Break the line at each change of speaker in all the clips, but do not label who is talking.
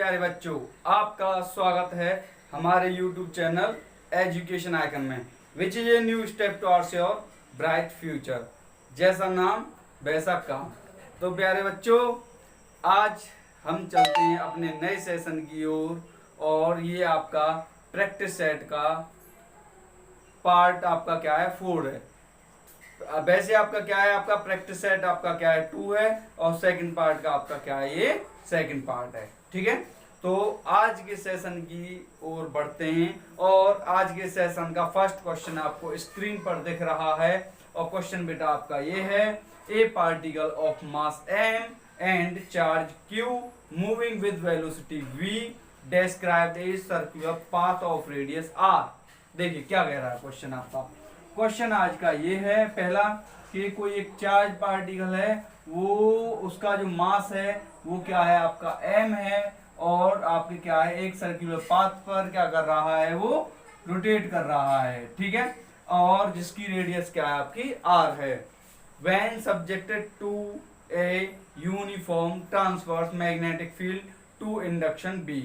प्यारे बच्चों, आपका स्वागत है हमारे YouTube चैनल एजुकेशन आइकन में, which is a new step towards your bright future. जैसा नाम वैसा काम। तो प्यारे बच्चों, आज हम चलते हैं अपने नए सेशन की ओर और ये आपका प्रैक्टिस सेट का पार्ट आपका क्या है 4 है। वैसे आपका क्या है, आपका प्रैक्टिस सेट आपका क्या है 2 है और सेकंड पार्ट का आपका क्या है, ये सेकंड पार्ट है। ठीक है, तो आज के सेशन की ओर बढ़ते हैं और आज के सेशन का फर्स्ट क्वेश्चन आपको स्क्रीन पर दिख रहा है और क्वेश्चन बेटा आपका ये है, ए particle of mass m and charge q moving with velocity v described a circular path of radius r। देखिए क्या कह रहा है क्वेश्चन आपका। क्वेश्चन आज का ये है पहला कि कोई एक चार्ज पार्टिकल है, वो उसका जो मास है वो क्या है आपका m है और आपके क्या है एक सर्कुलर पाथ पर क्या कर रहा है, वो रोटेट कर रहा है। ठीक है, और जिसकी रेडियस क्या है आपकी r है। When subjected to a uniform transverse magnetic field to induction B।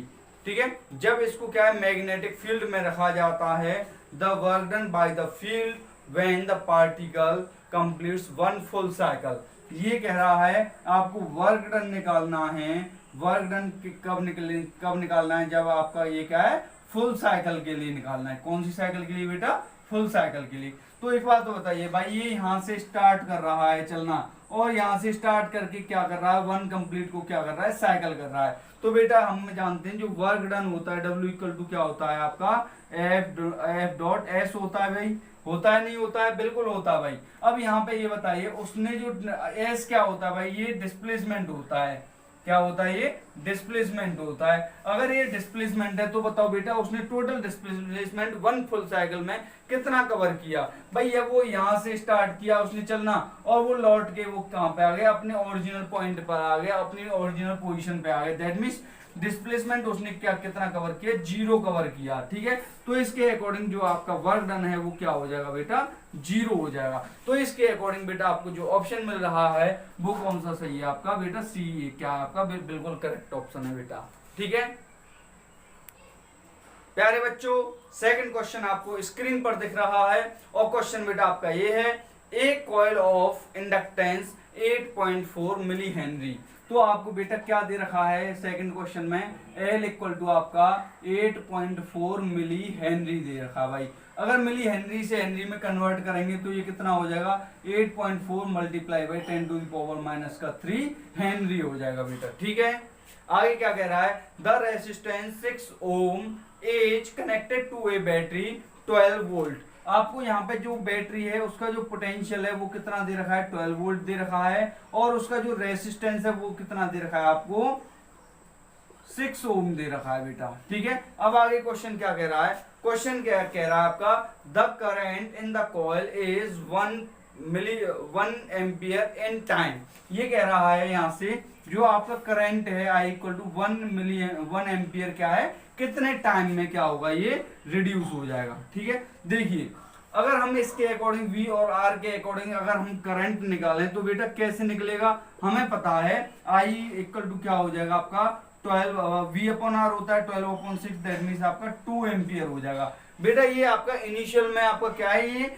ठीक है, जब इसको क्या है मैग्नेटिक फील्ड में रखा जाता है, the work done by the field when the particle completes one full cycle. ये कह रहा है आपको वर्क डन निकालना है। वर्क डन कब निकालना है, जब आपका ये क्या है फुल साइकिल के लिए निकालना है। कौन सी साइकिल के लिए बेटा, फुल साइकिल के लिए। तो एक बात तो बताइए भाई, ये यहाँ से स्टार्ट कर रहा है चलना और यहाँ से स्टार्ट करके क्या कर रहा है, वन कंप्लीट को क्या कर रहा है, साइकिल कर रहा है। तो बेटा हम जानते हैं जो वर्क डन होता है W इक्वल टू क्या होता है आपका F डॉट S होता है भाई। होता है नहीं होता है, बिल्कुल होता है भाई। अब यहाँ पे ये बताइए उसने जो S क्या होता है भाई, ये डिस्प्लेसमेंट होता है। क्या होता है, ये डिस्प्लेसमेंट होता है। अगर ये डिस्प्लेसमेंट है तो बताओ बेटा उसने total displacement one full cycle में कितना कवर किया भाई। अब वो यहाँ से स्टार्ट किया उसने चलना और वो लौट के वो कहाँ पे आ गया, अपने ओरिजिनल पॉइंट पर आ गया, अपनी ओरिजिनल पोजीशन पे आ गया। दैट मीन्स डिस्प्लेसमेंट उसने क्या कितना कवर किया, 0 कवर किया। ठीक है, तो इसके अकॉर्डिंग जो आपका वर्क डन है वो क्या हो जाएगा बेटा, 0 हो जाएगा। तो इसके अकॉर्डिंग बेटा आपको जो ऑप्शन मिल रहा है वो कौन सा सही है आपका बेटा, सी। क्या आपका बिल्कुल करेक्ट ऑप्शन है बेटा। ठीक है प्यारे बच्चों, सेकंड क्वेश्चन आपको स्क्रीन पर दिख रहा है और क्वेश्चन बेटा आपका ये है, a coil of inductance 8.4 millihenry. तो आपको बेटा क्या दे रखा है सेकंड क्वेश्चन में, L इक्वल टू आपका 8.4 मिली हेनरी दे रखा है भाई। अगर मिली हेनरी से हेनरी में कन्वर्ट करेंगे तो ये कितना हो जाएगा, 8.4 multiply by 10 to the power minus का 3 हेनरी हो जाएगा बेटा। ठीक है, आगे क्या कह रहा है, the resistance 6 ohm is connected to a battery 12 volt. आपको यहाँ पे जो बैटरी है उसका जो पोटेंशियल है वो कितना दे रखा है, 12 वोल्ट दे रखा है और उसका जो रेसिस्टेंस है वो कितना दे रखा है आपको, 6 ओम दे रखा है बेटा। ठीक है, अब आगे क्वेश्चन क्या कह रहा है, क्वेश्चन क्या कह रहा है आपका, the current in the coil is 1 ampere in time. ये कह रहा है यहाँ से जो आपका करंट है I इक्वल टू 1 एम्पियर क्या है, कितने टाइम में क्या होगा, ये रिड्यूस हो जाएगा। ठीक है, देखिए अगर हम इसके अकॉर्डिंग V और R के अकॉर्डिंग अगर हम करंट निकालें तो बेटा कैसे निकलेगा, हमें पता है I इक्वल टू क्या हो जाएगा आपका 12 V अपॉन R होता है 12/6, दैट मीन्स आपका 2 एम्पियर हो जाएगा बेटा। ये आपका इनिशियल में आपका क्या है, ये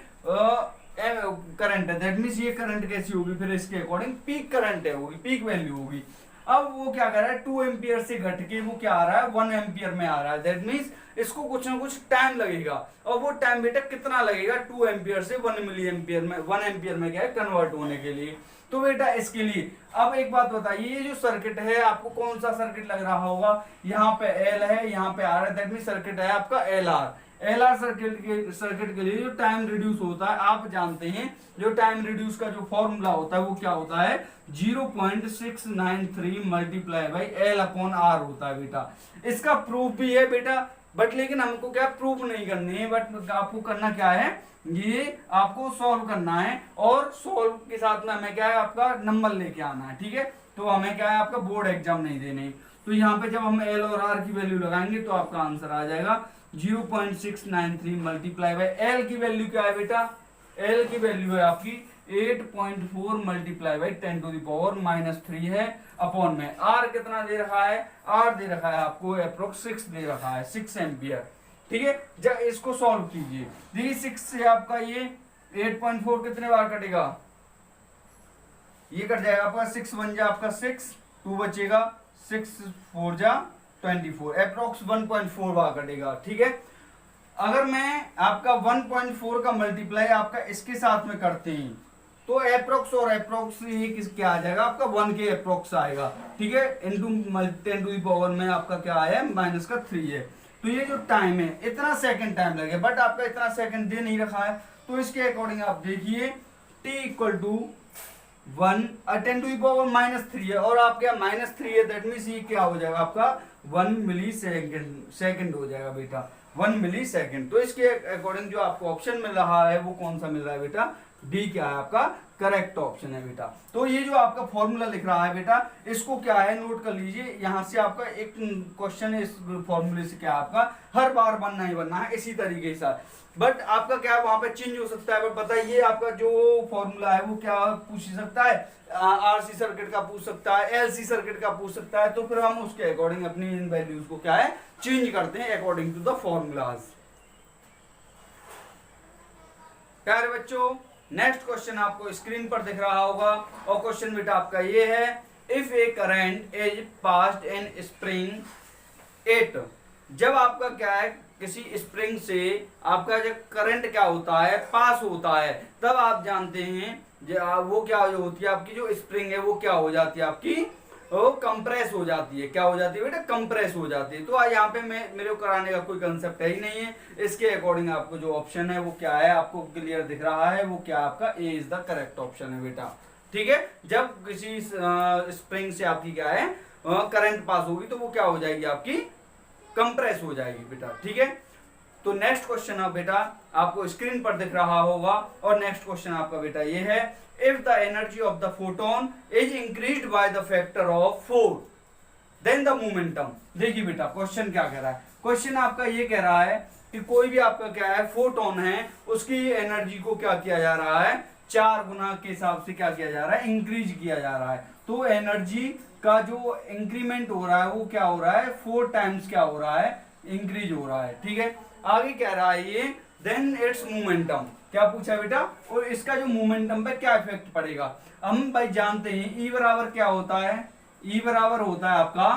करंट है, दैट मीन्स ये करंट कैसी होगी, फिर इसके अकॉर्डिंग पीक करंट है होगी, पीक वैल्यू होगी। अब वो क्या कर रहा है, 2 एम्पियर से घट के वो क्या आ रहा है, 1 एम्पियर में आ रहा है। दैट मीन्स इसको कुछ ना कुछ टाइम लगेगा और वो टाइम बेटा कितना लगेगा, 2 एम्पियर से 1 मिली एम्पियर में 1 एम्पियर में क्या है कन्वर्ट होने के लिए। तो बेटा इसके लिए अब एक बात बताइए, ये जो सर्किट है आपको कौन सा सर्किट लग रहा होगा, यहाँ पे L है, यहाँ पे R है, दैट मीन्स सर्किट है आपका LR सर्किट के लिए जो टाइम रिड्यूस होता है, आप जानते हैं जो टाइम रिड्यूस का जो फॉर्मूला होता है वो क्या होता है, 0.693 multiply by L upon R होता है बेटा। इसका प्रूफ भी है बेटा, बट लेकिन हमको क्या प्रूफ नहीं करनी है, बट आपको करना क्या है, ये आपको सॉल्व करना है और सॉल्व के साथ में हमें क्या है आपका नंबर लेके आना है। ठीक है, तो हमें क्या है आपका बोर्ड एग्जाम नहीं देने। तो यहाँ पे जब हम L और R की वैल्यू लगाएंगे तो आपका आंसर आ जाएगा 0.693 मल्टीप्लाई बाई L की वैल्यू क्या है बेटा, एल की वैल्यू है आपकी 8.4 मल्टीप्लाई बाई 10⁻³ है अपॉन में आर कितना दे रखा है, आर दे रखा है आपको अप्रोक्स 6 दे रखा है, 6 एम्पियर। ठीक है, जब इसको सॉल्व कीजिए, देखिए 6 से आपका ये 8.4 कितने बार कटेगा, ये कट जाएगा आपका 6 1 जा आपका 6, 2 बचेगा, 6 4 जा 24, अप्रोक्स 1.4 बार कटेगा। ठीक है, अगर मैं आपका 1.4 का मल्टीप्लाई आपका इसके साथ में करते हैं तो अप्रोक्स और अप्रोक्स ये क्या आ जाएगा आपका 1 के अप्रोक्स आएगा। ठीक है, इंटू 10⁻³ में आपका क्या है -3 है। तो ये जो टाइम है इतना सेकंड टाइम लगेगा, बट आपका इतना सेकंड दे नहीं रखा है, तो इसके अकॉर्डिंग आप देखिए t इक्वल टू 1 10⁻³ है और आपके -3 है, दैट मीन्स ये क्या हो जाएगा आपका 1 मिली सेकंड हो जाएगा बेटा, 1 मिली सेकंड। तो इसके अकॉर्डिंग जो आपको ऑप्शन मिल रहा है वो कौन सा मिल रहा है बेटा, डी क्या है आपका करेक्ट ऑप्शन है बेटा। तो ये जो आपका फॉर्मूला लिख रहा है बेटा, इसको क्या है नोट कर लीजिए, यहां से आपका एक क्वेश्चन है, इस फॉर्मूले से क्या आपका हर बार बनना ही बनना है इसी तरीके से, बट आपका क्या वहां पे चेंज हो सकता है। बट बताइए आपका जो फॉर्मूला है वो क्या पूछ सकता है, आरसी सर्किट का पूछ सकता है, एलसी सर्किट का पूछ सकता है, तो फिर हम उसके अकॉर्डिंग अपनी इन वैल्यूज को क्या है चेंज करते हैं अकॉर्डिंग टू द फॉर्मूलाज। प्यारे बच्चों, नेक्स्ट क्वेश्चन आपको स्क्रीन पर दिख रहा होगा और क्वेश्चन बेटा आपका ये है, if A current is passed in spring 8, जब आपका क्या है किसी स्प्रिंग से आपका जब करंट क्या होता है पास होता है, तब आप जानते हैं वो क्या जो होती है आपकी जो स्प्रिंग है वो क्या हो जाती है आपकी, वो कंप्रेस हो जाती है। क्या हो जाती है बेटा, कंप्रेस हो जाती है। तो यहाँ पे मेरे को कराने का कोई कंसेप्ट है ही नहीं है, इसके अकॉर्डिंग आपको जो ऑप्शन है वो क्या है आपको क्लियर दिख रहा है, वो क्या आपका ए इज द करेक्ट ऑप्शन है बेटा। ठीक है, जब किसी स्प्रिंग से आपकी क्या है करंट पास होगी तो वो क्या हो जाएगी आपकी कंप्रेस हो जाएगी बेटा। ठीक है, तो नेक्स्ट क्वेश्चन है बेटा आपको स्क्रीन पर दिख रहा होगा और नेक्स्ट क्वेश्चन आपका बेटा ये है, if the energy of the photon is increased by the factor of 4 then the momentum। देखिए बेटा क्वेश्चन क्या कह रहा है, क्वेश्चन आपका ये कह रहा है कि कोई भी आपका क्या है फोटोन है उसकी एनर्जी को क्या किया जा रहा है 4 गुना के हिसाब से क्या किया जा रहा है इंक्रीज किया जा रहा है। तो एनर्जी का जो इंक्रीमेंट हो रहा है वो क्या हो रहा है 4 टाइम्स क्या हो रहा है इंक्रीज हो रहा है। ठीक है, आगे कह रहा है ये देन इट्स मोमेंटम, क्या पूछा है बेटा, और इसका जो मोमेंटम पे क्या इफेक्ट पड़ेगा। हम भाई जानते हैं ई बराबर क्या होता है, ई बराबर होता है आपका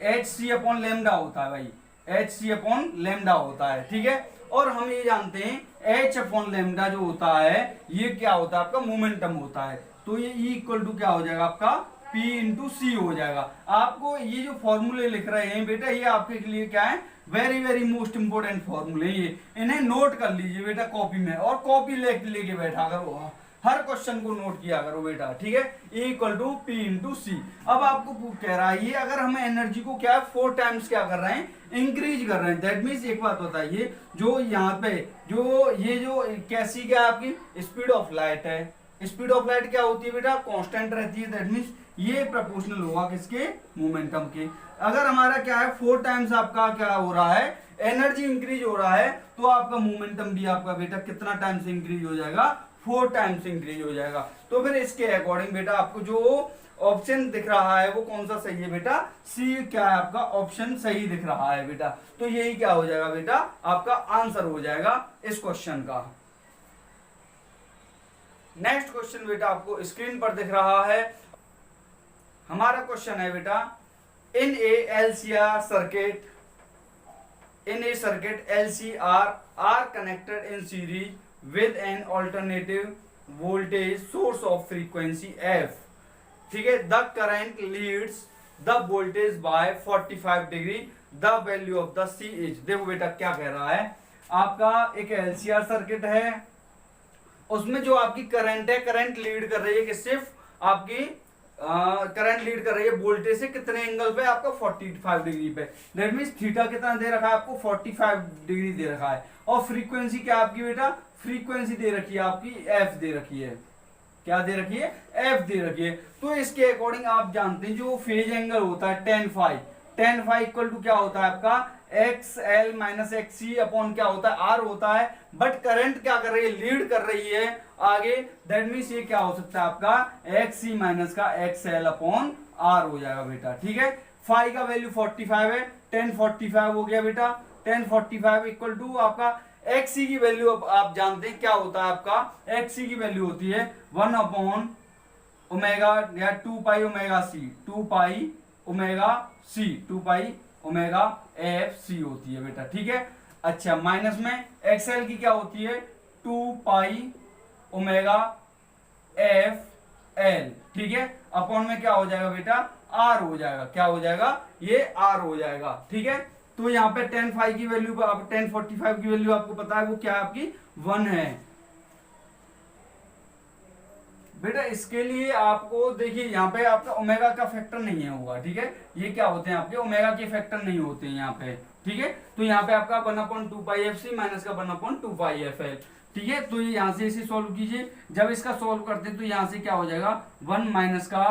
hc/λ होता है भाई, hc/λ होता है। ठीक है, और हम ये जानते हैं h/λ जो होता है ये क्या होता है आपका मोमेंटम होता है। तो ये E इक्वल टू क्या हो जाएगा आपका P इंटू सी हो जाएगा। आपको ये जो फॉर्मूले लिख रहे हैं बेटा ये आपके लिए क्या है वेरी वेरी मोस्ट इंपोर्टेंट फॉर्मूले, ये इन्हें नोट कर लीजिए बेटा कॉपी में, और कॉपी लेके बैठा करो, हर क्वेश्चन को नोट किया करो बेटा। ठीक है, E equal to P into C. अब आपको कह रहा है ये अगर हम एनर्जी को क्या 4 टाइम्स क्या कर रहे हैं इंक्रीज कर रहे हैं, दैट मीन्स एक बात बताइए जो यहाँ पे जो ये जो कैसी क्या आपकी स्पीड ऑफ लाइट है, स्पीड ऑफ लाइट क्या होती है बेटा कांस्टेंट रहती है, दैट मीन्स ये प्रोपोर्शनल होगा किसके मोमेंटम के। अगर हमारा क्या है 4 टाइम्स आपका क्या हो रहा है एनर्जी इंक्रीज हो रहा है तो आपका मोमेंटम भी आपका बेटा कितना टाइम्स इंक्रीज हो जाएगा 4 टाइम्स इंक्रीज हो जाएगा। तो फिर इसके अकॉर्डिंग बेटा आपको जो ऑप्शन दिख रहा है वो कौन सा सही है बेटा, सी क्या है आपका ऑप्शन सही दिख रहा है बेटा। तो यही क्या हो जाएगा बेटा आपका आंसर हो जाएगा इस क्वेश्चन का। नेक्स्ट क्वेश्चन बेटा आपको स्क्रीन पर दिख रहा है, हमारा क्वेश्चन है बेटा in a LCR circuit LCR are connected in series with an alternative voltage source of frequency f। ठीक है, the current leads the voltage by 45 degree, the value of the C is। देखो बेटा क्या कह रहा है, आपका एक LCR सर्किट है उसमें जो आपकी करंट है करंट लीड कर रही है कि सिर्फ आपकी करंट लीड कर रही है वोल्टेज से कितने एंगल पे आपका 45 डिग्री पे, दैट मींस थीटा कितना दे रखा है आपको 45 डिग्री दे रखा है, और फ्रीक्वेंसी क्या आपकी बेटा फ्रीक्वेंसी दे रखी है आपकी एफ दे रखी है, क्या दे रखी है एफ दे रखी है। तो इसके अकॉर्डिंग आप जानते हैं जो फेज एंगल होता है tan phi इक्वल टू क्या होता है आपका एक्स एल माइनस एक्स सी अपॉन क्या होता है, आर होता है। बट करंट क्या कर रही है, लीड कर रही है आगे, दैट मीन्स ये क्या हो सकता है आपका एक्स सी माइनस का एक्स एल अपॉन आर हो जाएगा बेटा। ठीक है, फाई का वैल्यू 45 है, 1045 हो गया बेटा। 1045 इक्वल टू आपका एक्स सी की वैल्यू आप जानते हैं क्या होता है आपका, एक्स सी की वैल्यू होती है 1 अपॉन ओमेगा या 2 pi omega C, 2 pi omega C, 2 pi omega F C होती है बेटा। ठीक है, अच्छा माइनस में एक्सएल की क्या होती है 2 पाई ओमेगा एफ एल। ठीक है, अपॉन में क्या हो जाएगा बेटा, आर हो जाएगा, क्या हो जाएगा, ये आर हो जाएगा। ठीक है, तो यहाँ पे 10 की वैल्यू, 1045 की वैल्यू आपको पता है वो क्या है आपकी 1 है बेटा। इसके लिए आपको देखिए यहाँ पे आपका ओमेगा का फैक्टर नहीं है होगा। ठीक है, ये क्या होते हैं आपके ओमेगा के फैक्टर नहीं होते हैं यहाँ पे। ठीक है, तो यहाँ पे आपका 1/2 पाई एफ सी माइनस का 1/2 पाई एफ एल। ठीक है, तो ये यहाँ से इसे सॉल्व कीजिए। जब इसका सॉल्व करते हैं तो यहाँ से क्या हो जाएगा 1 माइनस का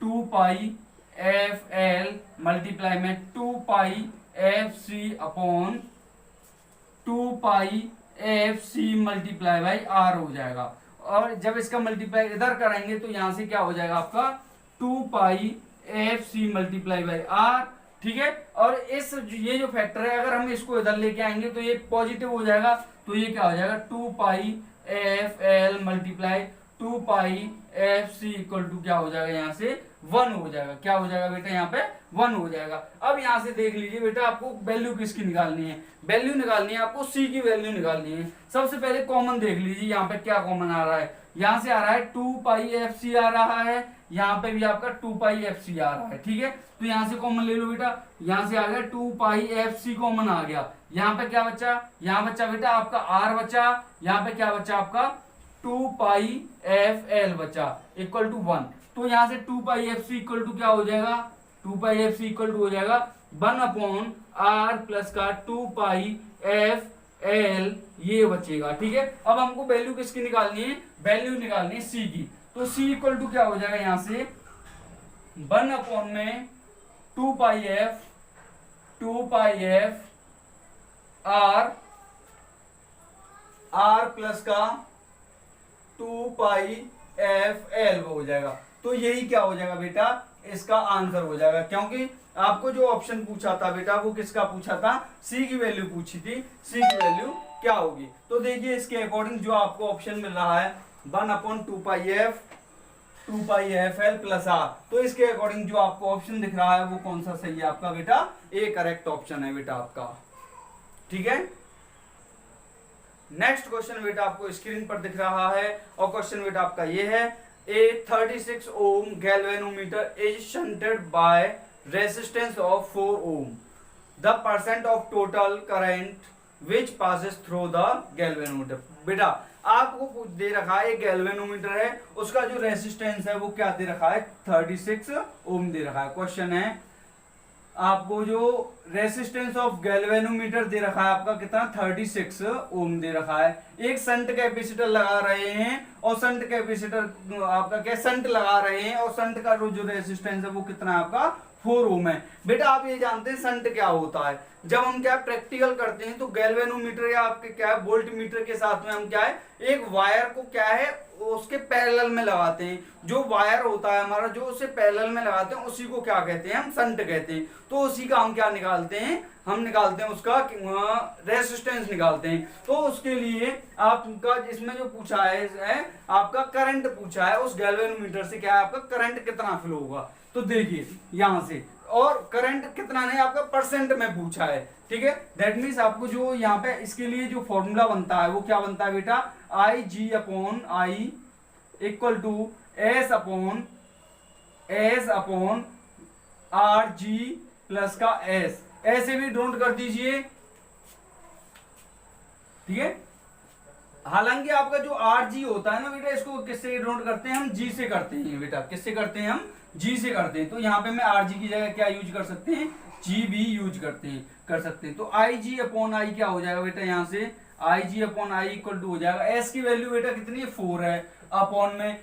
2 पाई एफ एल मल्टीप्लाई में 2 pi F C upon 2 pi F C multiply by R हो जाएगा। और जब इसका मल्टीप्लाई इधर करेंगे तो यहां से क्या हो जाएगा आपका 2 pi F C multiply by R. ठीक है, और इस ये जो फैक्टर है अगर हम इसको इधर लेके आएंगे तो ये पॉजिटिव हो जाएगा, तो ये क्या हो जाएगा 2 pi F L multiply 2 pi F C equal to क्या हो जाएगा यहाँ से 1 हो जाएगा। क्या हो जाएगा बेटा यहाँ पे 1 हो जाएगा। अब यहाँ से देख लीजिए बेटा आपको वैल्यू किसकी निकालनी है, वैल्यू निकालनी है आपको सी की वैल्यू निकालनी है। सबसे पहले कॉमन देख लीजिए यहाँ पे क्या कॉमन आ रहा है, यहाँ से आ रहा है 2 पाई एफ सी आ रहा है, यहाँ पे भी आपका 2 पाई एफ सी आ रहा है। ठीक है, तो यहाँ से कॉमन ले लो बेटा, यहाँ से आ गया 2 पाई एफ सी कॉमन आ गया। यहाँ पे क्या बचा, यहाँ बचा बेटा आपका आर बचा, यहाँ पे क्या बचा आपका 2 पाई एफ एल बचा इक्वल टू 1। तो यहाँ से 2 pi F C equal to क्या हो जाएगा, 2 pi F C equal to हो जाएगा 1 अपॉन आर प्लस का 2 पाई एफ एल, ये बचेगा। ठीक है, अब हमको वैल्यू किसकी निकालनी है, वैल्यू निकालनी है सी की। तो सी इक्वल टू क्या हो जाएगा यहाँ से 1 अपॉन में 2 पाई एफ आर प्लस का 2 पाई एफ एल हो जाएगा। तो यही क्या हो जाएगा बेटा, इसका आंसर हो जाएगा, क्योंकि आपको जो ऑप्शन पूछा था बेटा वो किसका पूछा था, सी की वैल्यू पूछी थी, सी की वैल्यू क्या होगी। तो देखिए इसके अकॉर्डिंग जो आपको ऑप्शन मिल रहा है 1/2 पाई एफ एल प्लस आर, तो इसके अकॉर्डिंग जो आपको ऑप्शन दिख रहा है वो कौन सा सही है आपका बेटा, ए करेक्ट ऑप्शन है बेटा आपका। ठीक है, नेक्स्ट क्वेश्चन बेटा आपको स्क्रीन पर दिख रहा है और क्वेश्चन बेटा आपका ये है, A 36 ohm galvanometer is shunted by resistance of 4 ohm. The percent of total current which passes through the galvanometer. बेटा आपको दे रखा है एक गैल्वेनोमीटर है, उसका जो रेसिस्टेंस है वो क्या दे रखा है 36 ओम दे रखा है। क्वेश्चन है आपको जो रेसिस्टेंस ऑफ गैल्वेनोमीटर दे रखा है आपका कितना 36 ओम दे रखा है। एक संट कैपेसिटर लगा रहे हैं और संट कैपेसिटर आपका क्या संट लगा रहे हैं और संट का जो रेसिस्टेंस है वो कितना है आपका 4 ओम है। बेटा आप ये जानते हैं संट क्या होता है, जब हम क्या प्रैक्टिकल करते हैं तो गैल्वेनोमीटर या आपके क्या है वोल्ट मीटर के साथ में हम क्या है एक वायर को क्या है उसके पैरेलल में लगाते हैं। जो वायर होता है हमारा जो उसे पैरेलल में लगाते हैं उसी को क्या कहते हैं हम संट कहते हैं। तो उसी का हम क्या निकालते हैं, हम निकालते हैं उसका रेसिस्टेंस निकालते हैं। तो उसके लिए आपका इसमें जो पूछा है आपका करंट पूछा है, उस गैल्वेनोमीटर से क्या है आपका करंट कितना फ्लो होगा। तो देखिए यहां से, और करंट कितना नहीं आपका परसेंट में पूछा है। ठीक है, दैट मीन्स आपको जो यहाँ पे इसके लिए जो फॉर्मूला बनता है वो क्या बनता है बेटा I G upon I equal to S upon R G plus का एस, ऐसे भी डोंट कर दीजिए। ठीक है, हालांकि आपका जो आर जी होता है ना बेटा इसको किससे डोंट करते हैं हम जी से करते हैं बेटा, किससे करते हैं हम जी से करते हैं। तो यहाँ पे मैं आर जी की जगह क्या यूज कर सकते हैं जी भी यूज कर सकते हैं। तो आई जी अपॉन आई क्या हो जाएगा बेटा यहाँ से आई G upon I equal to हो जाएगा एस की वैल्यू बेटा कितनी है 4 है अपॉन में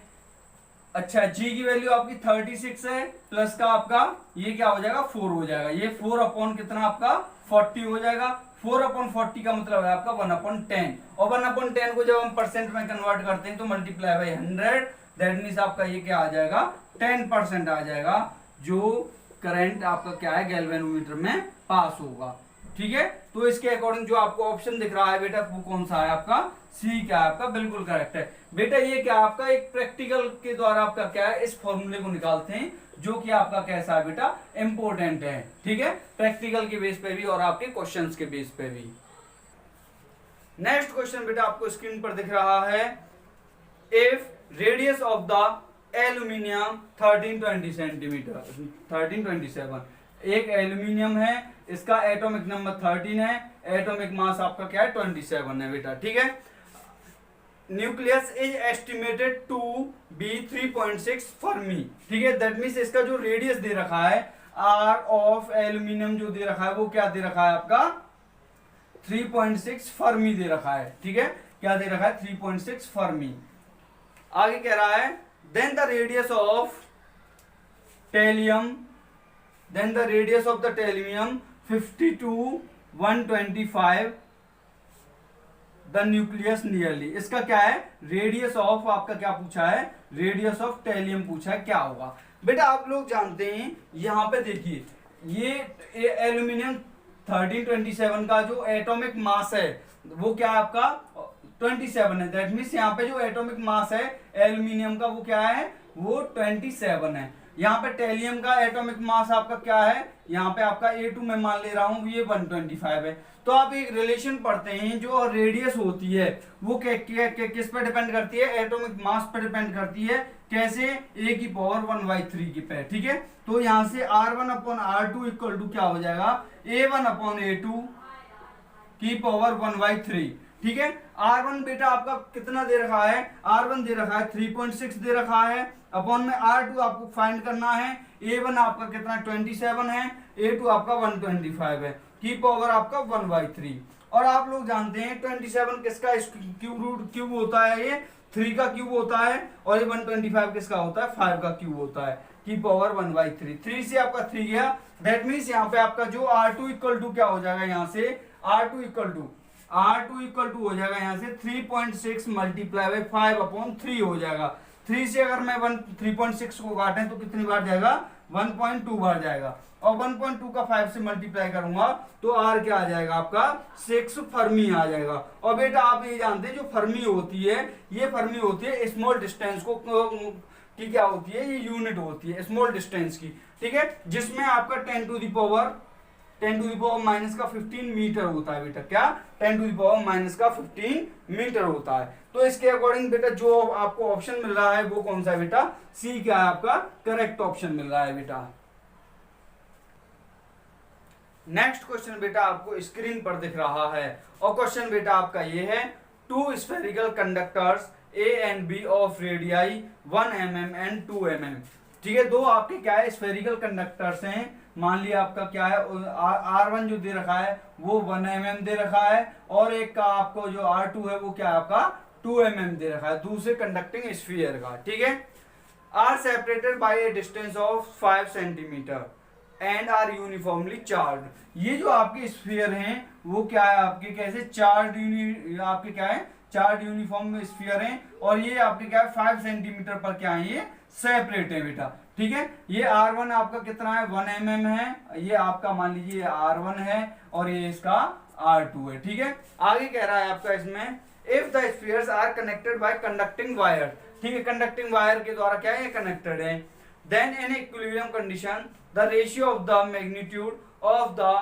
अच्छा, जी की वैल्यू आपकी 36 है, प्लस का आपका ये क्या हो जाएगा 4 हो जाएगा, ये 4 अपॉन कितना आपका 40 हो जाएगा। 4 अपॉन 40 का मतलब है आपका 1 अपॉन 10, और 1 अपॉन 10 को जब हम परसेंट में कन्वर्ट करते हैं तो मल्टीप्लाई बाई 100, दैट मीन्स आपका ये क्या आ जाएगा 10% आ जाएगा, जो करंट आपका क्या है गैल्वेनोमीटर में पास होगा। ठीक है, तो इसके अकॉर्डिंग जो आपको ऑप्शन दिख रहा है बेटा वो कौन सा है आपका, सी क्या है आपका, बिल्कुल करेक्ट है बेटा। ये क्या आपका एक प्रैक्टिकल के द्वारा आपका क्या है इस फॉर्मूले को निकालते हैं, जो कि आपका कैसा है बेटा इंपॉर्टेंट है। ठीक है, प्रैक्टिकल के बेस पे भी और आपके क्वेश्चंस के बेस पे भी। नेक्स्ट क्वेश्चन बेटा आपको स्क्रीन पर दिख रहा है, if radius of the aluminium 1320 centimetre 1327, एक एल्यूमिनियम है, इसका एटॉमिक नंबर 13 है, एटॉमिक मास आपका क्या है 27 है बेटा। ठीक है, nucleus is estimated to be 3.6 fermi. ठीक है, दैट मीन्स इसका जो रेडियस दे रखा है आर ऑफ एल्यूमिनियम जो दे रखा है वो क्या दे रखा है आपका 3.6 फर्मी दे रखा है। ठीक है, क्या दे रखा है 3.6 फर्मी। आगे कह रहा है then the radius of thallium, then the radius of the thallium 50 to 125 the nucleus nearly. इसका क्या है रेडियस ऑफ आपका क्या पूछा है, रेडियस ऑफ टेलियम पूछा है, क्या होगा बेटा। आप लोग जानते हैं यहां पे देखिए ये एल्यूमिनियम 1327 का जो एटॉमिक मास है वो क्या है आपका 27 है, दैट मीन्स यहाँ पे जो एटॉमिक मास है एल्यूमिनियम का वो क्या है वो 27 है। यहाँ पे टेलियम का एटॉमिक मास आपका क्या है, यहाँ पे आपका A2 मैं मान ले रहा हूं ये 125 है। तो आप एक रिलेशन पढ़ते हैं, जो रेडियस होती है वो किस पे डिपेंड करती है, एटॉमिक मास पे डिपेंड करती है। कैसे, A की पावर 1/3 की पे। ठीक है, तो यहां से R1 upon R2 equal to क्या हो जाएगा A1 अपॉन A2 की पावर 1/3। ठीक है, R1 बेटा आपका कितना दे रखा है, R1 दे रखा है 3.6 दे रखा है, अपॉन में R2 आपको फाइंड करना है, A1 आपका कितना 27 है, A2 आपका 125 है, की पावर आपका 1/3। और आप लोग जानते हैं 27 किसका क्यूब होता है, ये 3 का क्यूब होता है, और ये 125 किसका होता है 5 का क्यूब होता है, की पावर 1/3। 3 से आपका 3 गया, दैट मीन्स यहाँ पे आपका जो R2 इक्वल टू क्या हो जाएगा, यहाँ से R2 इक्वल टू हो जाएगा यहाँ से 3.6 मल्टीप्लाई बाई 5 अपॉन 3 हो जाएगा। 3 से अगर मैं 3.6 को काटें तो कितनी बार जाएगा 1.2 बार जाएगा, और 1.2 का 5 से मल्टीप्लाई करूंगा तो R क्या आ जाएगा आपका 6 फर्मी आ जाएगा। और बेटा आप ये जानते हैं जो फर्मी होती है, ये फर्मी होती है स्मॉल डिस्टेंस को की क्या होती है, ये यूनिट होती है स्मॉल डिस्टेंस की। ठीक है, जिसमें आपका 10 टू द पावर माइनस का 15 मीटर होता है बेटा, क्या 10 टू द पावर माइनस का 15 मीटर होता है। तो इसके अकॉर्डिंग बेटा जो आपको ऑप्शन मिल रहा है वो कौन सा है बेटा, सी क्या है आपका करेक्ट ऑप्शन मिल रहा है बेटा। नेक्स्ट क्वेश्चन बेटा आपको स्क्रीन पर दिख रहा है, और क्वेश्चन बेटा आपका ये है, two spherical conductors A and B of radii 1 mm and 2 mm। ठीक है, दो आपके क्या है स्फेरिकल कंडक्टर्स हैं, मान लिया आपका क्या है R1 जो दे रखा है वो 1 mm दे रखा है, और एक का आपको जो R2 है वो क्या है आपका 2 mm दे रखा है, दूसरे कंडक्टिंग स्फीयर का। ठीक है, are separated by a distance of 5 centimetre and are uniformly charge. ये जो आपके स्फीयर हैं वो क्या है आपके कैसे चार्ज, आपके क्या है चार्ज यूनिफॉर्म स्फीयर हैं, और ये आपके क्या है 5 सेंटीमीटर पर क्या है ये सेपरेट है बेटा। ठीक है, ये R1 आपका कितना है 1 mm है, ये आपका मान लीजिए R1 है, और ये इसका R2 है। ठीक है, आगे कह रहा है आपका इसमें, if the spheres are connected by conducting wire. ठीक है, कंडक्टिंग वायर के द्वारा क्या है कनेक्टेड है, then in equilibrium condition the ratio of the magnitude of the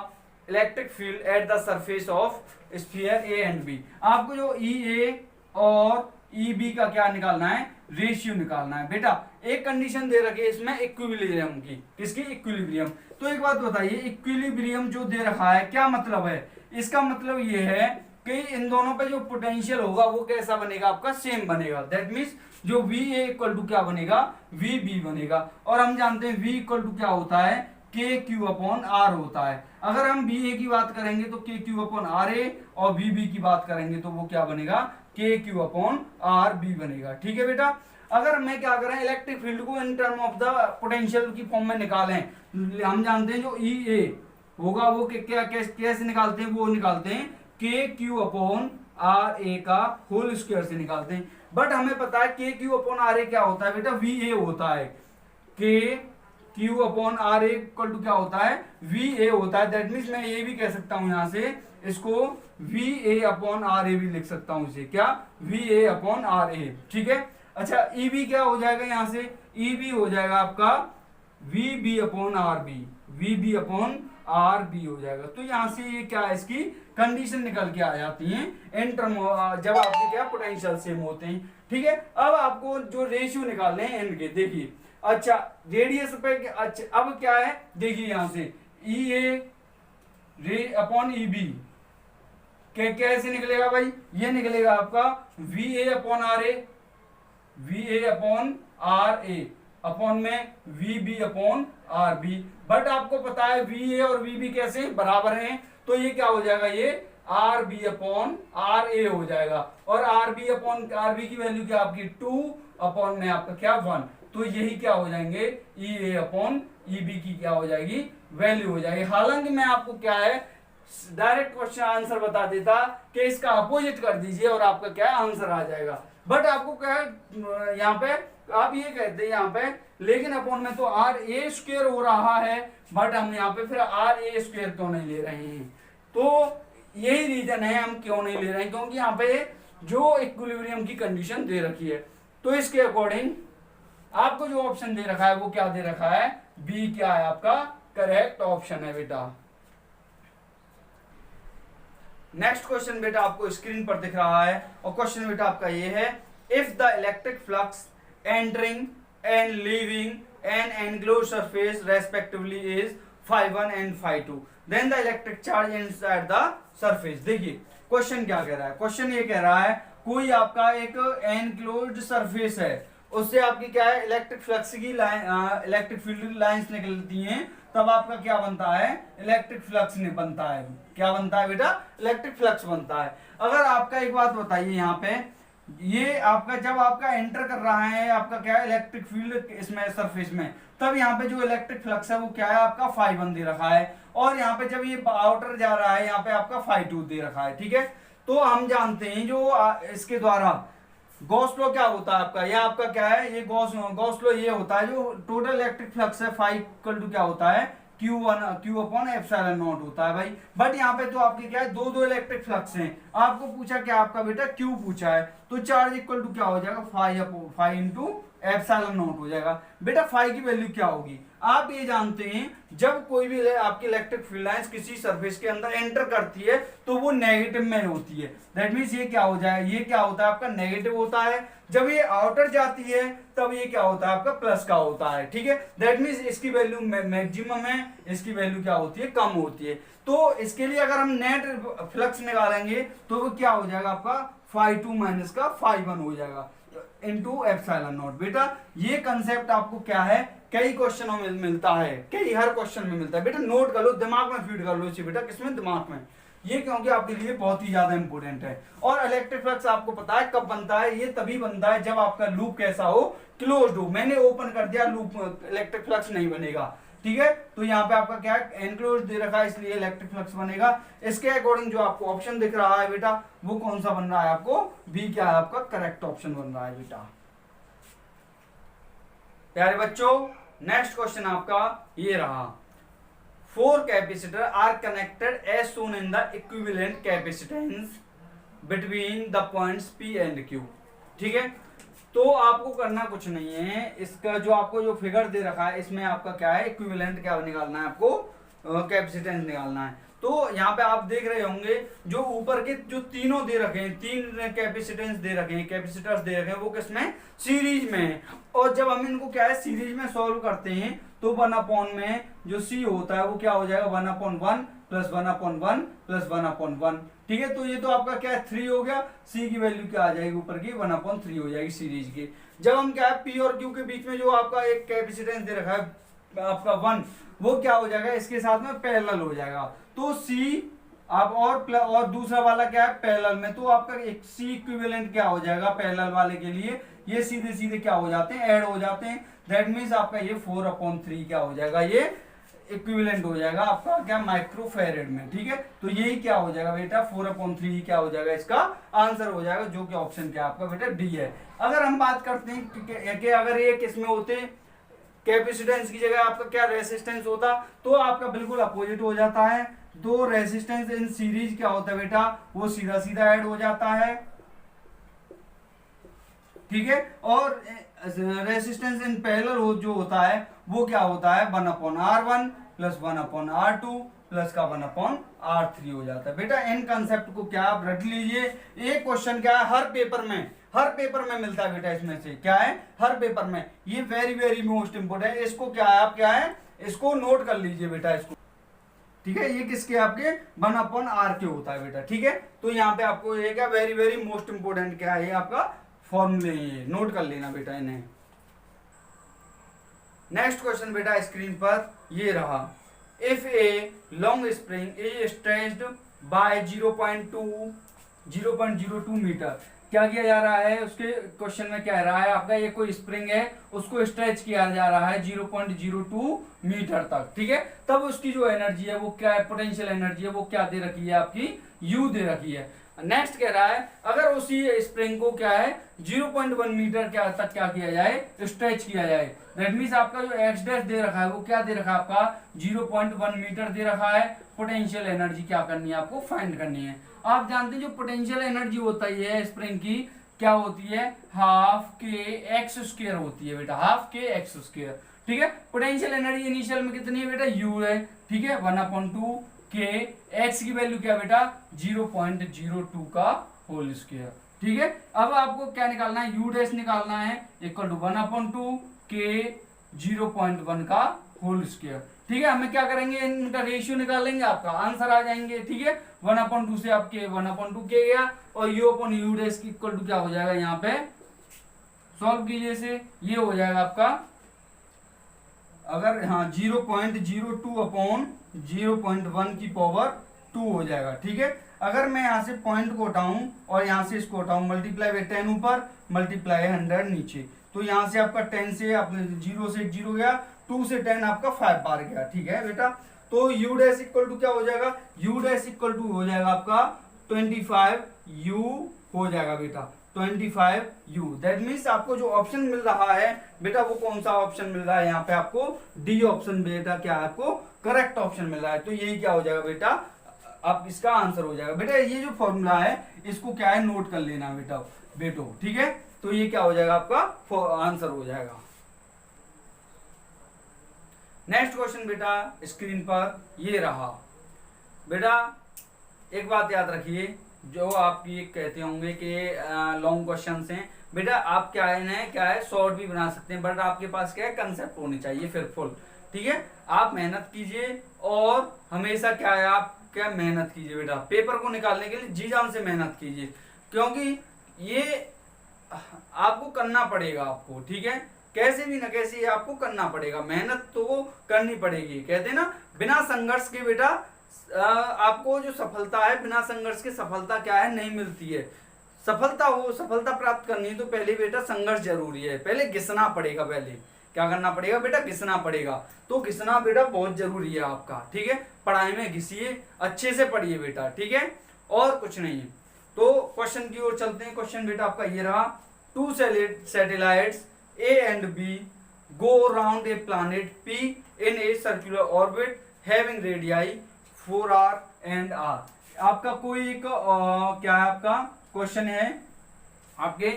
electric field at the surface of sphere A and B. आपको जो EA और EB का क्या निकालना है, रेशियो निकालना है बेटा। एक कंडीशन दे रखी है इसमें इक्विलिब्रियम की, किसकी इक्विलिब्रियम। तो एक बात बताइए, इक्विलिब्रियम जो दे रखा है क्या मतलब है, इसका मतलब ये है कि इन दोनों पे जो पोटेंशियल होगा वो कैसा बनेगा आपका सेम बनेगा, दैट मीन्स जो VA इक्वल टू क्या बनेगा VB बनेगा। और हम जानते हैं V इक्वल टू क्या होता है KQ अपॉन R होता है। अगर हम BA की बात करेंगे तो KQ अपॉन RA, और VB की बात करेंगे तो वो क्या बनेगा KQ अपॉन RB बनेगा। ठीक है बेटा, अगर मैं क्या करें इलेक्ट्रिक फील्ड को in term of the potential की फॉर्म में निकालें, हम जानते हैं जो ई ए होगा वो क्या कैसे निकालते हैं, वो निकालते हैं के क्यू अपॉन आर ए का होल स्क्वायर से निकालते हैं। बट हमें पता है के क्यू अपॉन आर ए क्या होता है बेटा, वी ए होता है। K Q upon R A equal to क्या होता है, वी ए होता है। दैट मीन्स मैं ये भी कह सकता हूं यहां से इसको वी ए अपॉन आर ए भी लिख सकता हूं इसे, क्या, वी ए अपॉन आर ए। ठीक है, अच्छा ई बी क्या हो जाएगा, यहां से ई बी हो जाएगा आपका V B upon R B, V B upon R B हो जाएगा। तो यहां से ये क्या है, इसकी कंडीशन निकल के आ जाती है इन टर्म जब आपके क्या पोटेंशियल सेम होते हैं। ठीक है, अब आपको जो रेशियो निकालने हैं इनके, देखिए अच्छा रेडियस पे अच्छा अब क्या है, देखिए यहां से ई ए अपॉन ई बी कैसे निकलेगा भाई, ये निकलेगा आपका V A upon R A, V A upon R A upon में V B upon R B. But आपको पता है वी ए और वी बी कैसे बराबर हैं, तो ये क्या हो जाएगा, ये R B upon R A हो जाएगा। और R B upon R B की वैल्यू क्या आपकी 2 अपॉन में आपका क्या 1, तो यही क्या हो जाएंगे ई ए अपॉन ई बी की क्या हो जाएगी वैल्यू हो जाएगी। हालांकि मैं आपको क्या है डायरेक्ट क्वेश्चन आंसर बता देता कि इसका अपोजिट कर दीजिए और आपका क्या आंसर आ जाएगा। बट आपको क्या है यहाँ पे आप ये कहते हैं यहाँ पे, लेकिन अपॉन में तो आर ए स्क्वायर हो रहा है, बट हम यहाँ पे फिर आर ए स्क्वायर क्यों नहीं ले रहे हैं, तो यही रीजन है हम क्यों नहीं ले रहे हैं, क्योंकि यहाँ पे जो इक्विलिब्रियम की कंडीशन दे रखी है। तो इसके अकॉर्डिंग आपको जो ऑप्शन दे रखा है वो क्या दे रखा है, बी क्या है आपका करेक्ट ऑप्शन है बेटा। नेक्स्ट क्वेश्चन बेटा आपको स्क्रीन पर दिख रहा है और क्वेश्चन बेटा आपका ये है, if the electric flux entering and leaving an enclosed surface respectively is φ1 and φ2 then the electric charge inside the surface. देखिए क्वेश्चन क्या कह रहा है, क्वेश्चन ये कह रहा है कोई आपका एक एनक्लोज्ड सरफेस है, उससे आपकी क्या है इलेक्ट्रिक फ्लक्स की लाइन इलेक्ट्रिक फील्ड लाइंस निकलती हैं, तब आपका क्या बनता है इलेक्ट्रिक फ्लक्स नहीं बनता है, क्या बनता है बेटा इलेक्ट्रिक फ्लक्स बनता है। अगर आपका एक बात बताइए यहाँ पे, ये आपका जब आपका एंटर कर रहा है आपका क्या है इलेक्ट्रिक फील्ड इसमें सरफेस में, तब यहाँ पे जो इलेक्ट्रिक फ्लक्स है वो क्या है आपका φ1 दे रखा है, और यहाँ पे जब ये आउटर जा रहा है यहाँ पे आपका φ2 दे रखा है। ठीक है, तो हम जानते हैं जो इसके द्वारा गॉस लॉ क्या होता है आपका, यह आपका क्या है ये गॉस लॉ ये होता है, जो टोटल इलेक्ट्रिक फ्लक्स है φ इक्वल टू क्या होता है Q अपॉन एप्सिलॉन नॉट होता है भाई। बट यहाँ पे तो आपके क्या है दो इलेक्ट्रिक फ्लक्स हैं, आपको पूछा क्या आपका बेटा Q पूछा है, तो चार्ज इक्वल टू क्या हो जाएगा φ इंटू एप्सिलॉन नॉट हो जाएगा। बेटा φ की वैल्यू क्या होगी, आप ये जानते हैं जब कोई भी आपकी इलेक्ट्रिक फील्ड लाइंस किसी सरफेस के अंदर एंटर करती है तो वो नेगेटिव में होती है। दैट मीन्स ये क्या हो जाए, ये क्या होता है आपका नेगेटिव होता है, जब ये आउटर जाती है तब ये क्या होता है आपका प्लस का होता है। ठीक है, दैट मीन्स इसकी वैल्यू मैक्सिमम है, इसकी वैल्यू क्या होती है कम होती है। तो इसके लिए अगर हम नेट फ्लक्स निकालेंगे तो वो क्या हो जाएगा आपका φ2 माइनस का φ1 हो जाएगा इंटू एप्सिलॉन नॉट। बेटा ये कंसेप्ट आपको क्या है कई क्वेश्चनों में मिलता है, कई हर क्वेश्चन में मिलता है, बेटा नोट कर लो, दिमाग में फीड कर लो इसे बेटा, किसमें दिमाग में, ये क्योंकि आपके लिए बहुत ही ज्यादा इंपॉर्टेंट है। और इलेक्ट्रिक फ्लक्स आपको पता है कब बनता है, ये तभी बनता है जब आपका लूप कैसा हो क्लोज्ड हो। मैंने ओपन कर दिया लूप, इलेक्ट्रिक फ्लक्स नहीं बनेगा। ठीक है, तो यहाँ पे आपका क्या है एनक्लोज दे रखा है इसलिए इलेक्ट्रिक फ्लक्स बनेगा। इसके अकॉर्डिंग जो आपको ऑप्शन दिख रहा है बेटा वो कौन सा बन रहा है, आपको बी क्या है आपका करेक्ट ऑप्शन बन रहा है बेटा। प्यारे बच्चों नेक्स्ट क्वेश्चन आपका ये रहा, 4 capacitor are connected as shown in the equivalent capacitance between the points P and Q। ठीक है, तो आपको करना कुछ नहीं है, इसका जो आपको जो फिगर दे रखा है इसमें आपका क्या है इक्विवेलेंट क्या निकालना है, आपको कैपेसिटेंस निकालना है। तो यहाँ पे आप देख रहे होंगे जो ऊपर के जो तीनों दे रखे हैं, 3 कैपेसिटेंस दे रखे हैं, कैपेसिटर्स दे रखे हैं, वो किसमें सीरीज में है। और जब हम इनको क्या है सीरीज में सॉल्व करते हैं तो 1 में जो C होता है वो क्या हो जाएगा 1/1 प्लस 1/1 प्लस 1/1। ठीक है, तो ये तो आपका क्या है 3 हो गया, C की वैल्यू क्या आ जाएगी ऊपर की 1/3 हो जाएगी सीरीज की। जब हम क्या है P और Q के बीच में जो आपका एक कैपेसिटेंस दे रखा है आपका 1, वो क्या हो जाएगा इसके साथ में पैरेलल हो जाएगा। तो C आप और दूसरा वाला क्या है पैरेलल में, तो आपका एक सी इक्विवेलेंट क्या हो जाएगा पैरेलल वाले के लिए, ये सीधे सीधे क्या हो जाते हैं ऐड हो जाते हैं। दैट मीन्स आपका ये 4/3 क्या हो जाएगा, ये इक्विवेलेंट हो जाएगा आपका क्या माइक्रोफेरेड में। ठीक है, तो यही क्या हो जाएगा बेटा 4/3 क्या हो जाएगा, इसका आंसर हो जाएगा, जो कि ऑप्शन क्या आपका बेटा डी है। अगर हम बात करते हैं कि अगर ये किसमें होते कैपेसिटेंस की जगह आपका क्या रेसिस्टेंस होता, तो आपका बिल्कुल अपोजिट हो जाता है। दो रेसिस्टेंस इन सीरीज क्या होता है बेटा, वो सीधा सीधा ऐड हो जाता है। ठीक है, और रेसिस्टेंस इन पैरेलल जो होता है वो क्या होता है 1/R1 प्लस 1/R2 प्लस का 1/R3 हो जाता है। बेटा इन कंसेप्ट को क्या आप रट लीजिए, एक क्वेश्चन क्या है हर पेपर में मिलता है बेटा, इसमें से क्या है हर पेपर में, ये वेरी वेरी मोस्ट इंपोर्टेंट है। इसको क्या है आप क्या है इसको नोट कर लीजिए बेटा इसको। ठीक है, ये किसके आपके 1/R के होता है बेटा। ठीक है, तो यहाँ पे आपको ये क्या वेरी वेरी मोस्ट इंपोर्टेंट क्या है आपका फॉर्मूले, नोट कर लेना बेटा इन्हें। नेक्स्ट क्वेश्चन बेटा स्क्रीन पर ये रहा, if a long spring is stretched by 0.02 metre, क्या किया जा रहा है उसके क्वेश्चन में क्या रहा है आपका, ये कोई स्प्रिंग है उसको स्ट्रेच किया जा रहा है 0.02 मीटर तक। ठीक है, तब उसकी जो एनर्जी है वो क्या है, पोटेंशियल एनर्जी है वो क्या दे रखी है आपकी यू दे रखी है। नेक्स्ट कह रहा है अगर उसी स्प्रिंग को क्या है 0.1 मीटर क्या तक क्या किया जाए स्ट्रेच किया जाए, दैट मींस आपका जो एक्स डैश दे रखा है वो क्या दे रखा है आपका 0.1 मीटर दे रखा है। पोटेंशियल एनर्जी क्या करनी है आपको फाइंड करनी है। आप जानते हैं जो पोटेंशियल एनर्जी होता है स्प्रिंग की क्या होती है हाफ के एक्स स्क्वायर होती है बेटा, हाफ के एक्स स्क्वायर। ठीक है, पोटेंशियल एनर्जी इनिशियल में कितनी है बेटा यू है। ठीक है, 1/2 के एक्स की वैल्यू क्या बेटा 0.02 का होल स्क्वायर। ठीक है, अब आपको क्या निकालना है यू डैश निकालना है इक्वल टू 1/2 के 0.1 का होल स्क्वायर। ठीक है, हमें क्या करेंगे इनका रेशियो निकालेंगे आपका आंसर आ जाएंगे। ठीक है, 1/2 से आपके 1/2 के गया और यू डैश की इक्वल टू क्या हो जाएगा यहाँ पे सॉल्व कीजिए से, ये हो जाएगा आपका अगर हाँ 0.02/0.1 की पावर 2 हो जाएगा। ठीक है, अगर मैं यहाँ से पॉइंट को हटाऊं और यहाँ से इसको हटाऊं मल्टीप्लाई बाय 10 ऊपर मल्टीप्लाई 100 नीचे, तो यहाँ से आपका 10 से आप 0 से 0 गया, 2 से 10 आपका 5 बार गया। ठीक है बेटा, तो यू डैश इक्वल टू क्या हो जाएगा, यू डैश इक्वल टू हो जाएगा आपका 25 यू हो जाएगा बेटा 25 यू। दैट मीन्स आपको जो ऑप्शन मिल रहा है बेटा वो कौन सा ऑप्शन मिल रहा है यहाँ पे आपको डी ऑप्शन बेटा क्या आपको करेक्ट ऑप्शन मिल रहा है। तो यही क्या हो जाएगा बेटा अब इसका आंसर हो जाएगा। बेटा ये जो फॉर्मूला है इसको क्या है नोट कर लेना बेटा बेटो। ठीक है, तो ये क्या हो जाएगा आपका आंसर हो जाएगा। नेक्स्ट क्वेश्चन बेटा स्क्रीन पर ये रहा। बेटा एक बात याद रखिए, जो आप ये कहते होंगे कि लॉन्ग क्वेश्चंस हैं बेटा, आप क्या है क्या है शॉर्ट भी बना सकते हैं, बट आपके पास क्या है कंसेप्ट होनी चाहिए फिर फुल। ठीक है, आप मेहनत कीजिए और हमेशा क्या है आप क्या मेहनत कीजिए बेटा, पेपर को निकालने के लिए जी जान से मेहनत कीजिए, क्योंकि ये आपको करना पड़ेगा आपको। ठीक है, कैसे भी ना कैसे आपको करना पड़ेगा, मेहनत तो करनी पड़ेगी। कहते हैं ना बिना संघर्ष के बेटा आपको जो सफलता है बिना संघर्ष के सफलता क्या है नहीं मिलती है। सफलता प्राप्त करनी है तो पहले बेटा संघर्ष जरूरी है, पहले घिसना पड़ेगा, पहले क्या करना पड़ेगा बेटा घिसना पड़ेगा। तो घिसना बेटा बहुत जरूरी है आपका। ठीक है, पढ़ाई में घिसिए, अच्छे से पढ़िए बेटा। ठीक है, और कुछ नहीं है। तो क्वेश्चन की ओर चलते हैं। क्वेश्चन बेटा आपका ये रहा, 2 satellites A and B go around a planet P in a circular orbit having radii 4r and r। आपका कोई एक क्या है आपका क्वेश्चन है, आपके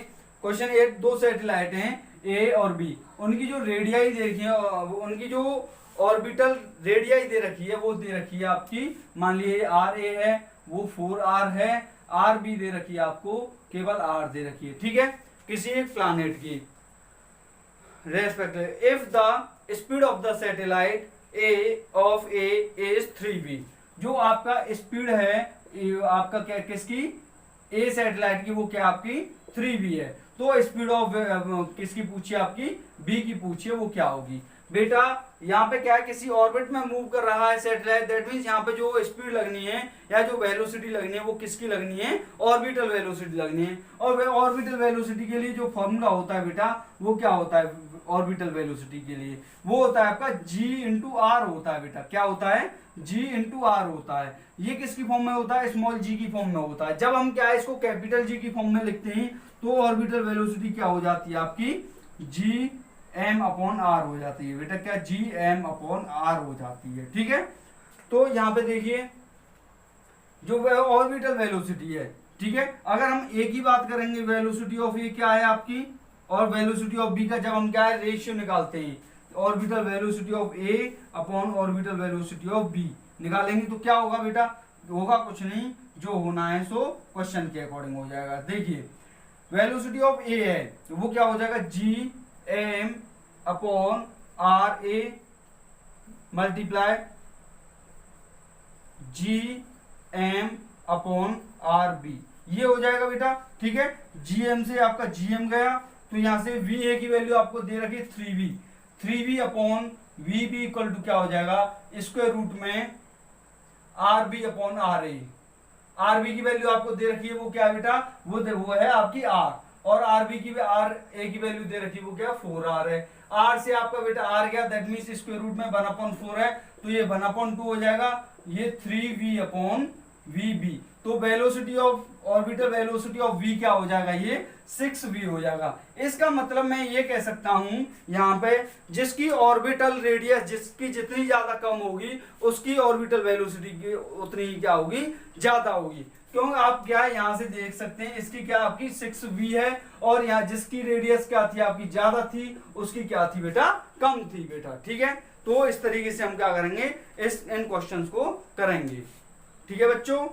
क्वेश्चन एक 2 सैटेलाइट हैं ए और बी, उनकी जो रेडियाई दे रखी है, उनकी जो ऑर्बिटल रेडियाई दे रखी है वो दे रखी है आपकी, मान लीजिए आर ए है वो 4r है, आर बी दे रखी है आपको केवल r दे रखी है। ठीक है, किसी एक प्लानेट की respect if the speed of the satellite A of A is 3b, जो आपका स्पीड है आपका क्या किसकी ए सैटेलाइट की वो क्या आपकी 3b है, तो स्पीड ऑफ किसकी पूछिए आपकी बी की पूछिए वो क्या होगी। बेटा यहाँ पे क्या है, किसी ऑर्बिट में मूव कर रहा है सैटेलाइट, दैट मींस यहाँ पे जो स्पीड लगनी है या जो वेलोसिटी लगनी है वो किसकी लगनी है, ऑर्बिटल वेलोसिटी लगनी है। और ऑर्बिटल वेलोसिटी के लिए जो फॉर्मूला होता है बेटा वो क्या होता है, ऑर्बिटल वेलोसिटी के लिए वो होता है आपका g इंटू आर होता है बेटा। क्या होता है, g इंटू आर होता है। ये किसकी फॉर्म में होता है, स्मॉल g की फॉर्म में होता है। जब हम क्या है इसको कैपिटल G की फॉर्म में लिखते हैं तो ऑर्बिटल वेलोसिटी क्या हो जाती है आपकी, जी एम अपॉन आर हो जाती है बेटा। क्या, जी एम अपॉन आर हो जाती है। ठीक है, तो यहाँ पे देखिए जो ऑर्बिटल वेलोसिटी है, ठीक है, अगर हम ए की बात करेंगे, वेलोसिटी ऑफ ए क्या है आपकी, और वेलोसिटी ऑफ बी का जब हम क्या है रेशियो निकालते हैं, orbital velocity of A upon orbital velocity of B निकालेंगे तो क्या होगा बेटा, होगा कुछ नहीं, जो होना है सो क्वेश्चन के अकॉर्डिंग हो जाएगा। देखिए वेलोसिटी ऑफ ए है तो वो क्या हो जाएगा, G M upon R A multiply G M upon R B, ये हो जाएगा बेटा। ठीक है, जीएम से आपका जीएम गया तो यहां से वी ए की वैल्यू आपको दे रखी है 3v upon V B equal to क्या हो जाएगा, स्क्वायर रूट में R B upon R A. R B की वैल्यू आपको दे रखी है वो क्या है बेटा, वो है आपकी आर, और आर बी की आर ए की वैल्यू दे रखी है वो क्या 4r है। आर से आपका बेटा आर गया, दैट मीन्स स्क्वायर रूट में 1/4 है तो ये 1/2 हो जाएगा, ये 3v अपॉन वी बी। तो velocity of orbital velocity of v क्या हो जाएगा, ये 6v हो जाएगा। इसका मतलब मैं ये कह सकता हूं यहाँ पे जिसकी ऑर्बिटल रेडियस जिसकी जितनी ज्यादा कम होगी उसकी ऑर्बिटल वेलोसिटी की उतनी ही क्या होगी, ज्यादा होगी। क्यों, आप क्या है यहां से देख सकते हैं इसकी क्या आपकी 6v है, और यहाँ जिसकी रेडियस क्या थी आपकी ज्यादा थी उसकी क्या थी बेटा, कम थी बेटा। ठीक है, तो इस तरीके से हम क्या करेंगे, इन क्वेश्चंस को करेंगे। ठीक है बच्चों,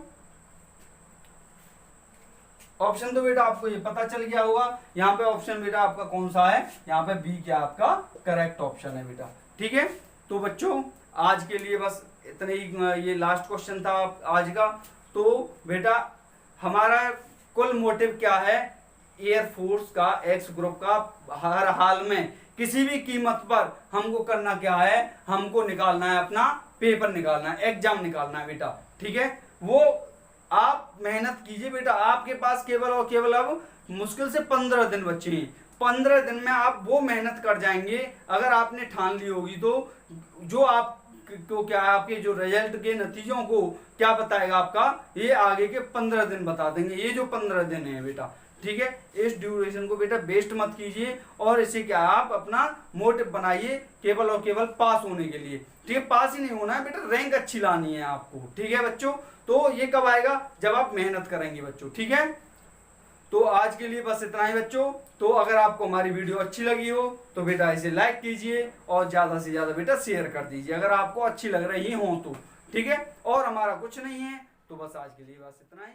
ऑप्शन तो बेटा आपको ये पता चल गया होगा। यहाँ पे ऑप्शन बेटा आपका कौन सा है, यहाँ पे बी क्या आपका करेक्ट ऑप्शन है बेटा। ठीक है, तो बच्चों आज के लिए बस इतने ही, ये लास्ट क्वेश्चन था आज का। तो बेटा हमारा कुल मोटिव क्या है, एयरफोर्स का एक्स ग्रुप का हर हाल में किसी भी कीमत पर हमको करना क्या है, हमको निकालना है अपना पेपर निकालना है, एग्जाम निकालना है बेटा। ठीक है, वो आप मेहनत कीजिए बेटा, आपके पास केवल और केवल अब मुश्किल से 15 दिन बचे हैं। 15 दिन में आप वो मेहनत कर जाएंगे अगर आपने ठान ली होगी तो जो आप को क्या आपके जो रिजल्ट के नतीजों को क्या बताएगा आपका, ये आगे के 15 दिन बता देंगे। ये जो 15 दिन है बेटा, ठीक है, इस ड्यूरेशन को बेटा वेस्ट मत कीजिए और इसे क्या आप अपना मोटिव बनाइए केवल और केवल पास होने के लिए। ठीक है, पास ही नहीं होना है बेटा, रैंक अच्छी लानी है आपको। ठीक है बच्चों, तो ये कब आएगा, जब आप मेहनत करेंगे बच्चों। ठीक है, तो आज के लिए बस इतना ही बच्चों। तो अगर आपको हमारी वीडियो अच्छी लगी हो तो बेटा इसे लाइक कीजिए और ज्यादा से ज्यादा बेटा शेयर कर दीजिए अगर आपको अच्छी लग रही हो तो। ठीक है, और हमारा कुछ नहीं है तो बस आज के लिए बस इतना ही।